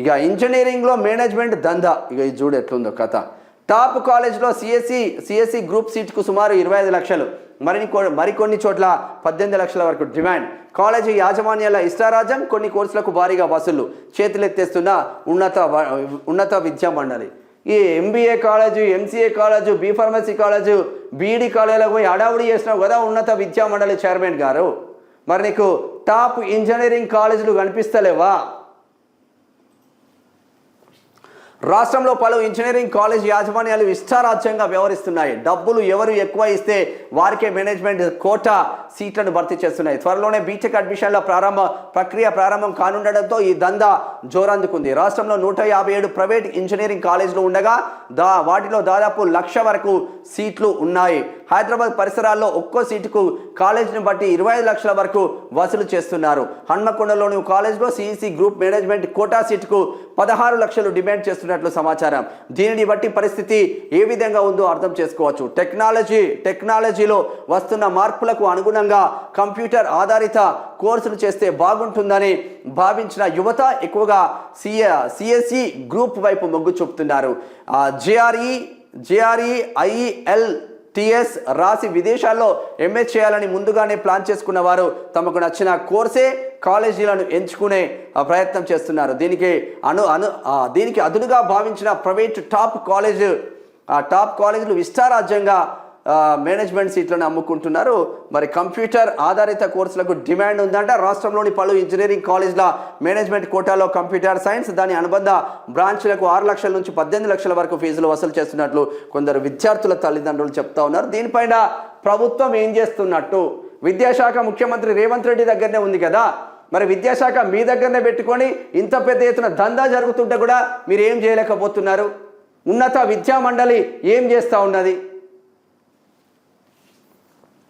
ఇక ఇంజనీరింగ్లో మేనేజ్మెంట్ దందా, ఇక ఇది చూడు ఎట్లుందో కథ. టాప్ కాలేజ్లో సిఎస్సి గ్రూప్ సీట్కు సుమారు 25 లక్షలు, మరికొన్ని చోట్ల 18 లక్షల వరకు డిమాండ్. కాలేజీ యాజమాన్యాల ఇష్టారాజ్యం, కొన్ని కోర్సులకు భారీగా వసూళ్లు, చేతులెత్తేస్తున్న ఉన్నత విద్యా మండలి. ఈ MBA college, MCA college, B pharmacy college, B Ed కాలేజీలకు పోయి హడావుడి చేసినావు కదా ఉన్నత విద్యా మండలి చైర్మన్ గారు. మరి నీకు టాప్ ఇంజనీరింగ్ కాలేజీలు కనిపిస్తలేవా? రాష్ట్రంలో పలు ఇంజనీరింగ్ కాలేజ్ యాజమాన్యాలు ఇష్టారాజ్యంగా వ్యవహరిస్తున్నాయి. డబ్బులు ఎవరు ఎక్కువ ఇస్తే వారికే మేనేజ్మెంట్ కోటా సీట్లను భర్తీ చేస్తున్నాయి. త్వరలోనే బీటెక్ అడ్మిషన్ల ప్రక్రియ ప్రారంభం కానుండడంతో ఈ దందా జోరందుకుంది. రాష్ట్రంలో 157 ప్రైవేట్ ఇంజనీరింగ్ కాలేజీలు ఉండగా వాటిలో దాదాపు 1,00,000 వరకు సీట్లు ఉన్నాయి. హైదరాబాద్ పరిసరాల్లో ఒక్కో సీటుకు కాలేజీని బట్టి 25 లక్షల వరకు వసూలు చేస్తున్నారు. హన్మకొండలోని కాలేజ్లో సిఈసి గ్రూప్ మేనేజ్మెంట్ కోటా సీటుకు 16 లక్షలు డిమాండ్ చేస్తున్నట్లు సమాచారం. దీనిని బట్టి పరిస్థితి ఏ విధంగా ఉందో అర్థం చేసుకోవచ్చు. టెక్నాలజీలో వస్తున్న మార్పులకు అనుగుణంగా కంప్యూటర్ ఆధారిత కోర్సులు చేస్తే బాగుంటుందని భావించిన యువత ఎక్కువగా సిఎస్సి గ్రూప్ వైపు మొగ్గు చూపుతున్నారు. జేఆర్ఈ ఐఎల్టీఎస్ రాసి విదేశాల్లో ఎంఎస్ చేయాలని ముందుగానే ప్లాన్ చేసుకున్న వారు తమకు నచ్చిన కోర్సే కాలేజీలను ఎంచుకునే ప్రయత్నం చేస్తున్నారు. దీనికి అదునుగా భావించిన ప్రైవేట్ టాప్ కాలేజీలు ఇష్టారాజ్యంగా మేనేజ్మెంట్ సీట్లను అమ్ముకుంటున్నారు. మరి కంప్యూటర్ ఆధారిత కోర్సులకు డిమాండ్ ఉందంట. రాష్ట్రంలోని పలు ఇంజనీరింగ్ కాలేజీల మేనేజ్మెంట్ కోటాలో కంప్యూటర్ సైన్స్, దాని అనుబంధ బ్రాంచ్లకు 6 లక్షల నుంచి 18 లక్షల వరకు ఫీజులు వసూలు చేస్తున్నట్లు కొందరు విద్యార్థుల తల్లిదండ్రులు చెప్తా ఉన్నారు. దీనిపైన ప్రభుత్వం ఏం చేస్తున్నట్టు? విద్యాశాఖ ముఖ్యమంత్రి రేవంత్ రెడ్డి దగ్గరనే ఉంది కదా, మరి విద్యాశాఖ మీ దగ్గరనే పెట్టుకొని ఇంత పెద్ద ఎత్తున దందా జరుగుతుంటే కూడా మీరు ఏం చేయలేకపోతున్నారు? ఉన్నత విద్యా మండలి ఏం చేస్తూ ఉన్నది?